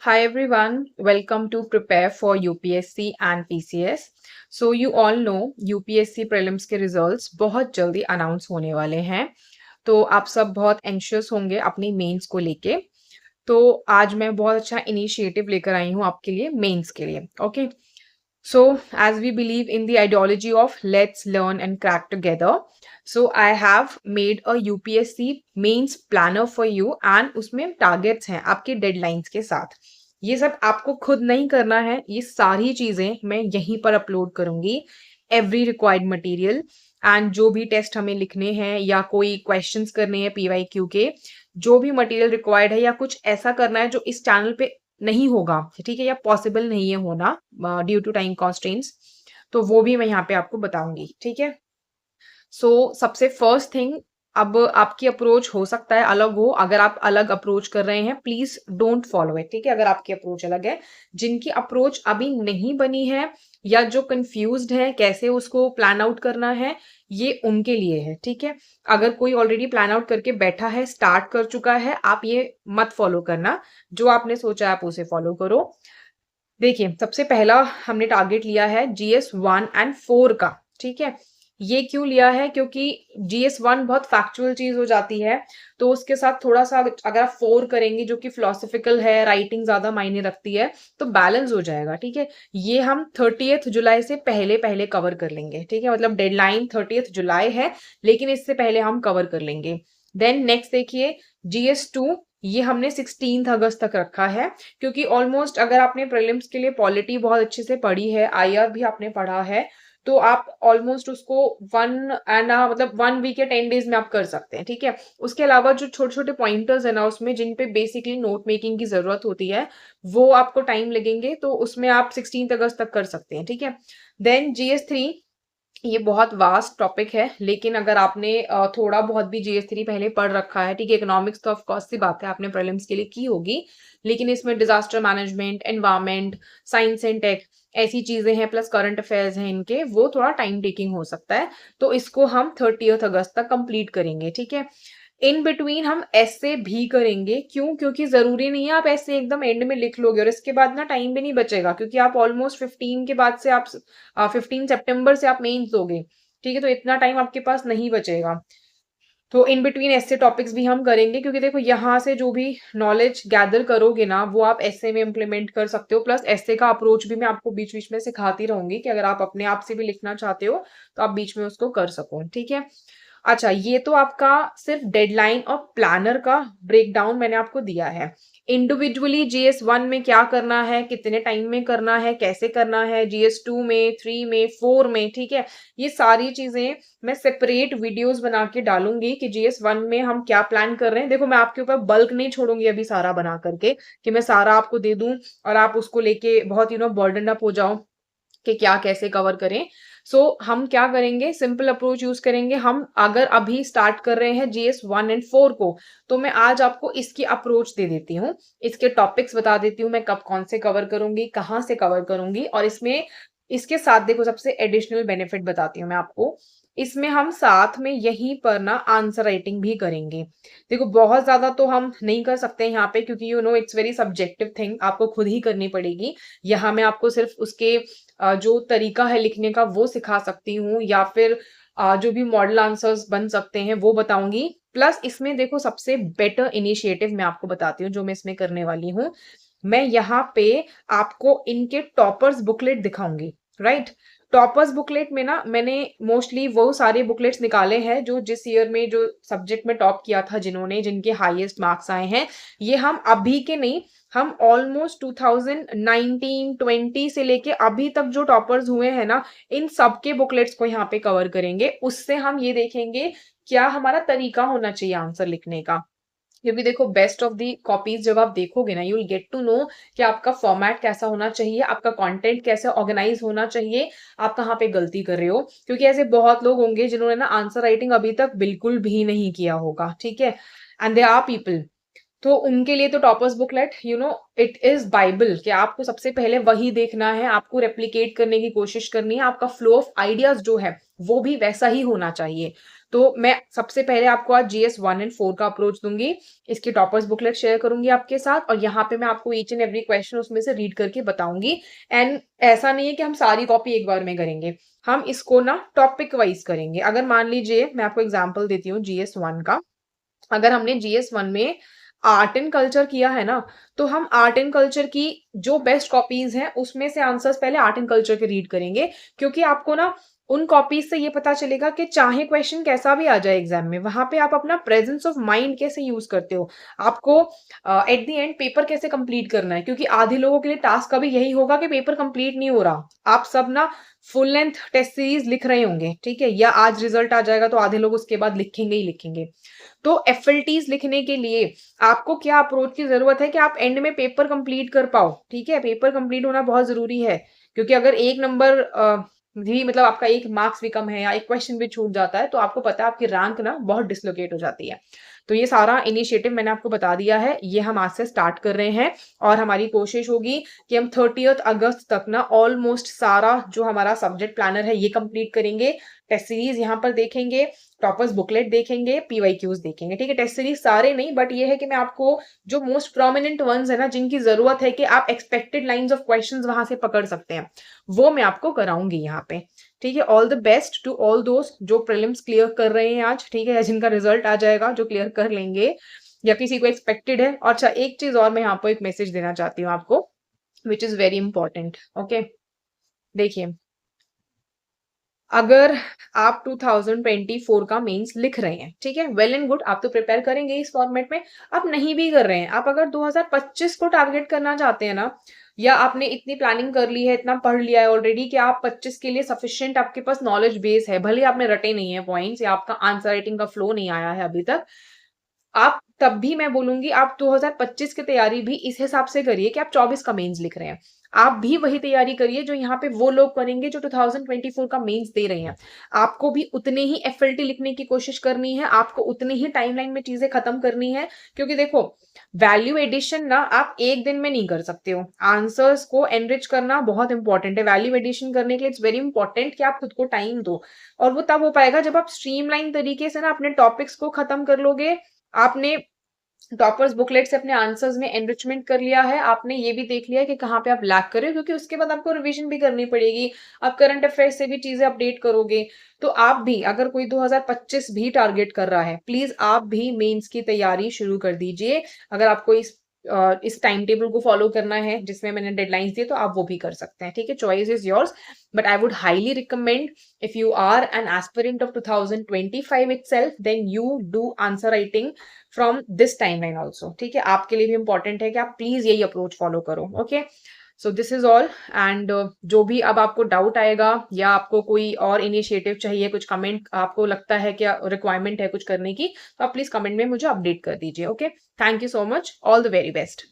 Hi everyone, welcome to Prepare for UPSC and PCS. So you all know UPSC prelims के results बहुत जल्दी announce होने वाले हैं, तो आप सब बहुत एंशियस होंगे अपनी मेंस को लेके। तो आज मैं बहुत अच्छा इनिशिएटिव लेकर आई हूँ आपके लिए मेंस के लिए। Okay, so as we believe in the ideology of let's learn and crack together, so I have made a UPSC mains planner for you and उसमें टारगेट्स हैं आपके डेडलाइंस के साथ। ये सब आपको खुद नहीं करना है, ये सारी चीजें मैं यहीं पर अपलोड करूंगी। एवरी रिक्वायर्ड मटेरियल एंड जो भी टेस्ट हमें लिखने हैं या कोई क्वेश्चंस करने हैं PYQ के, जो भी मटेरियल रिक्वायर्ड है या कुछ ऐसा करना है जो इस चैनल पे नहीं होगा, ठीक है, या पॉसिबल नहीं है होना ड्यू टू टाइम कॉन्स्ट्रेंट्स, तो वो भी मैं यहाँ पे आपको बताऊंगी। ठीक है, सो सबसे फर्स्ट थिंग, अब आपकी अप्रोच हो सकता है अलग हो। अगर आप अलग अप्रोच कर रहे हैं प्लीज डोंट फॉलो इट। ठीक है, अगर आपकी अप्रोच अलग है, जिनकी अप्रोच अभी नहीं बनी है या जो कंफ्यूज्ड है कैसे उसको प्लान आउट करना है, ये उनके लिए है। ठीक है, अगर कोई ऑलरेडी प्लान आउट करके बैठा है, स्टार्ट कर चुका है, आप ये मत फॉलो करना। जो आपने सोचा आप उसे फॉलो करो। देखिए, सबसे पहला हमने टारगेट लिया है GS 1 एंड 4 का। ठीक है, ये क्यों लिया है? क्योंकि GS 1 बहुत फैक्चुअल चीज हो जाती है, तो उसके साथ थोड़ा सा अगर आप 4 करेंगे जो कि फिलोसफिकल है, राइटिंग ज्यादा मायने रखती है, तो बैलेंस हो जाएगा। ठीक है, ये हम 30 जुलाई से पहले पहले कवर कर लेंगे। ठीक है, मतलब डेडलाइन 30 जुलाई है, लेकिन इससे पहले हम कवर कर लेंगे। देन नेक्स्ट देखिए, GS 2 ये हमने 16 अगस्त तक रखा है, क्योंकि ऑलमोस्ट अगर आपने प्रीलिम्स के लिए पॉलिटी बहुत अच्छे से पढ़ी है, IR भी आपने पढ़ा है, तो आप ऑलमोस्ट उसको 1 वीक या 10 डेज में आप कर सकते हैं। ठीक है, उसके अलावा जो छोटे छोटे पॉइंटर्स है ना उसमें, जिन पे बेसिकली नोट मेकिंग की जरूरत होती है, वो आपको टाइम लगेंगे, तो उसमें आप 16 अगस्त तक कर सकते हैं। ठीक है, देन GS 3, ये बहुत वास्ट टॉपिक है, लेकिन अगर आपने थोड़ा बहुत भी GS 3 पहले पढ़ रखा है, ठीक है, इकोनॉमिक्स तो ऑफ कोर्स सी बात है आपने प्रीलिम्स के लिए की होगी, लेकिन इसमें disaster management, environment, science and tech, ऐसी चीजें हैं, प्लस करंट अफेयर्स हैं इनके, वो थोड़ा टाइम टेकिंग हो सकता है, तो इसको हम 30 अगस्त तक कंप्लीट करेंगे। ठीक है, इन बिटवीन हम ऐसे भी करेंगे। क्यों? क्योंकि जरूरी नहीं है आप ऐसे एकदम एंड में लिख लोगे और इसके बाद ना टाइम भी नहीं बचेगा, क्योंकि आप ऑलमोस्ट 15 के बाद से आप 15 सितंबर से आप मेंस दोगे। ठीक है, तो इतना टाइम आपके पास नहीं बचेगा, तो इन बिटवीन ऐसे टॉपिक्स भी हम करेंगे, क्योंकि देखो यहाँ से जो भी नॉलेज गैदर करोगे ना वो आप ऐसे में इम्प्लीमेंट कर सकते हो। प्लस ऐसे का अप्रोच भी मैं आपको बीच बीच में सिखाती रहूंगी कि अगर आप अपने आप से भी लिखना चाहते हो तो आप बीच में उसको कर सको। ठीक है, अच्छा, ये तो आपका सिर्फ डेडलाइन और प्लानर का ब्रेकडाउन मैंने आपको दिया है। इंडिविजुअली GS 1 में क्या करना है, कितने टाइम में करना है, कैसे करना है, GS 2 में, 3 में, 4 में, ठीक है, ये सारी चीजें मैं सेपरेट वीडियोस बना के डालूंगी कि GS 1 में हम क्या प्लान कर रहे हैं। देखो, मैं आपके ऊपर बल्क नहीं छोड़ूंगी अभी सारा बना करके कि मैं सारा आपको दे दूं और आप उसको लेके बहुत बर्डन अप हो जाओ कि क्या कैसे कवर करें। सो हम क्या करेंगे, सिंपल अप्रोच यूज करेंगे। हम अगर अभी स्टार्ट कर रहे हैं GS 1 एंड 4 को, तो मैं आज आपको इसकी अप्रोच दे देती हूँ, इसके टॉपिक्स बता देती हूँ, मैं कब कौन से कवर करूंगी, कहाँ से कवर करूंगी, और इसमें इसके साथ देखो सबसे एडिशनल बेनिफिट बताती हूँ मैं आपको। इसमें हम साथ में यहीं पर ना आंसर राइटिंग भी करेंगे। देखो, बहुत ज्यादा तो हम नहीं कर सकते यहाँ पे, क्योंकि इट्स वेरी सब्जेक्टिव थिंग, आपको खुद ही करनी पड़ेगी। यहाँ मैं आपको सिर्फ उसके जो तरीका है लिखने का वो सिखा सकती हूँ, या फिर जो भी मॉडल आंसर्स बन सकते हैं वो बताऊंगी। प्लस इसमें देखो सबसे बेटर इनिशिएटिव मैं आपको बताती हूँ जो मैं इसमें करने वाली हूँ। मैं यहाँ पे आपको इनके टॉपर्स बुकलेट दिखाऊंगी। राइट, टॉपर्स बुकलेट में ना मैंने मोस्टली वो सारे बुकलेट्स निकाले हैं जो जिस ईयर में जो सब्जेक्ट में टॉप किया था, जिन्होंने, जिनके हाईएस्ट मार्क्स आए हैं। ये हम अभी के नहीं, हम ऑलमोस्ट 2019-20 से लेके अभी तक जो टॉपर्स हुए हैं ना, इन सबके बुकलेट्स को यहाँ पे कवर करेंगे। उससे हम ये देखेंगे क्या हमारा तरीका होना चाहिए आंसर लिखने का, क्योंकि देखो बेस्ट ऑफ दी कॉपीज जब आप देखोगे ना, you will get to know कि आपका फॉर्मेट कैसा होना चाहिए, आपका कंटेंट कैसे ऑर्गेनाइज होना चाहिए, आप कहाँ पे गलती कर रहे हो। क्योंकि ऐसे बहुत लोग होंगे जिन्होंने ना आंसर राइटिंग अभी तक बिल्कुल भी नहीं किया होगा। ठीक है, एंड दे आर पीपल, तो उनके लिए तो toppers booklet it is Bible, कि आपको सबसे पहले वही देखना है, आपको रेप्लिकेट करने की कोशिश करनी है, आपका फ्लो ऑफ आइडियाज जो है वो भी वैसा ही होना चाहिए। तो मैं सबसे पहले आपको आज GS 1 एंड 4 का अप्रोच दूंगी, इसकी टॉपर्स बुकलेट शेयर करूंगी आपके साथ, और यहाँ पे मैं आपको ईच एंड एवरी क्वेश्चन उसमें से रीड करके बताऊंगी। एंड ऐसा नहीं है कि हम सारी कॉपी एक बार में करेंगे, हम इसको ना टॉपिक वाइज करेंगे। अगर मान लीजिए मैं आपको एग्जाम्पल देती हूँ GS 1 का, अगर हमने GS 1 में आर्ट एंड कल्चर किया है ना, तो हम आर्ट एंड कल्चर की जो बेस्ट कॉपीज हैं उसमें से आंसर्स पहले आर्ट एंड कल्चर के रीड करेंगे, क्योंकि आपको ना उन कॉपीज से ये पता चलेगा कि चाहे क्वेश्चन कैसा भी आ जाए एग्जाम में, वहां पे आप अपना प्रेजेंस ऑफ माइंड कैसे यूज करते हो, आपको एट द एंड पेपर कैसे कंप्लीट करना है। क्योंकि आधे लोगों के लिए टास्क अभी यही होगा कि पेपर कंप्लीट नहीं हो रहा, आप सब ना फुल लेंथ टेस्ट सीरीज लिख रहे होंगे, ठीक है, या आज रिजल्ट आ जाएगा तो आधे लोग उसके बाद लिखेंगे ही लिखेंगे। तो FLTs लिखने के लिए आपको क्या अप्रोच की जरूरत है कि आप एंड में पेपर कंप्लीट कर पाओ, ठीक है, पेपर कंप्लीट होना बहुत जरूरी है। क्योंकि अगर एक नंबर भी मतलब आपका एक मार्क्स भी कम है या एक क्वेश्चन भी छूट जाता है, तो आपको पता है आपकी रैंक ना बहुत डिसलोकेट हो जाती है। तो ये सारा इनिशिएटिव मैंने आपको बता दिया है, ये हम आज से स्टार्ट कर रहे हैं, और हमारी कोशिश होगी कि हम 30 अगस्त तक ना ऑलमोस्ट सारा जो हमारा सब्जेक्ट प्लानर है ये कंप्लीट करेंगे। टेस्ट सीरीज यहाँ पर देखेंगे, टॉपर्स बुकलेट देखेंगे, PYQs देखेंगे, ठीक है। टेस्ट सीरीज सारे नहीं, बट ये है कि मैं आपको जो मोस्ट प्रोमिनेंट वंस है ना, जिनकी जरूरत है कि आप एक्सपेक्टेड लाइंस ऑफ क्वेश्चंस वहां से पकड़ सकते हैं, वो मैं आपको कराऊंगी यहाँ पे, ठीक है। All the best to all दोस्त जो प्रीलिम्स क्लियर कर रहे हैं आज, ठीक है, या जिनका रिजल्ट आ जाएगा जो क्लियर कर लेंगे, या किसी को एक्सपेक्टेड है। और अच्छा, एक चीज और मैं यहाँ पर एक मैसेज देना चाहती हूँ आपको, which is very important. Okay, देखिए, अगर आप 2024 का मेंस लिख रहे हैं, ठीक है, वेल एंड गुड, आप तो प्रिपेयर करेंगे इस फॉर्मेट में। आप नहीं भी कर रहे हैं, आप अगर 2025 को टारगेट करना चाहते हैं ना, या आपने इतनी प्लानिंग कर ली है, इतना पढ़ लिया है ऑलरेडी कि आप 25 के लिए सफिशिएंट आपके पास नॉलेज बेस है, भले आपने रटे नहीं है पॉइंट्स, या आपका आंसर राइटिंग का फ्लो नहीं आया है अभी तक, आप तब भी मैं बोलूंगी आप 2025 की तैयारी भी इस हिसाब से करिए कि आप 24 का मेंस लिख रहे हैं। आप भी वही तैयारी करिए जो यहाँ पे वो लोग करेंगे जो 2024 का मेंस दे रहे हैं। आपको भी उतने ही FLT लिखने की कोशिश करनी है, आपको उतने ही टाइमलाइन में चीजें खत्म करनी है। क्योंकि देखो, वैल्यू एडिशन ना आप एक दिन में नहीं कर सकते हो, आंसर्स को एनरिच करना बहुत इंपॉर्टेंट है। वैल्यू एडिशन करने के लिए इट्स वेरी इंपॉर्टेंट कि आप खुद को टाइम दो, और वो तब हो पाएगा जब आप स्ट्रीमलाइन तरीके से ना अपने टॉपिक्स को खत्म कर लोगे। आपने टॉपर्स बुकलेट से अपने आंसर्स में एनरिचमेंट कर लिया है, आपने ये भी देख लिया है कि कहाँ पे आप लैक कर रहे हो, क्योंकि उसके बाद आपको रिवीजन भी करनी पड़ेगी, आप करंट अफेयर्स से भी चीजें अपडेट करोगे। तो आप भी, अगर कोई 2025 भी टारगेट कर रहा है, प्लीज आप भी मेंस की तैयारी शुरू कर दीजिए। अगर आपको इस टाइम टेबल को फॉलो करना है जिसमें मैंने डेडलाइंस दिए, तो आप वो भी कर सकते हैं, ठीक है, choice is yours. But I would highly recommend, if you are an aspirant of 2025 itself, then you do answer writing from this timeline also, ठीक है। आपके लिए भी इंपॉर्टेंट है कि आप प्लीज यही अप्रोच फॉलो करो। Okay, so this is all. And जो भी अब आपको डाउट आएगा, या आपको कोई और इनिशिएटिव चाहिए, कुछ कमेंट आपको लगता है क्या रिक्वायरमेंट है कुछ करने की, तो आप प्लीज कमेंट में मुझे अपडेट कर दीजिए। Okay, thank you so much, all the very best.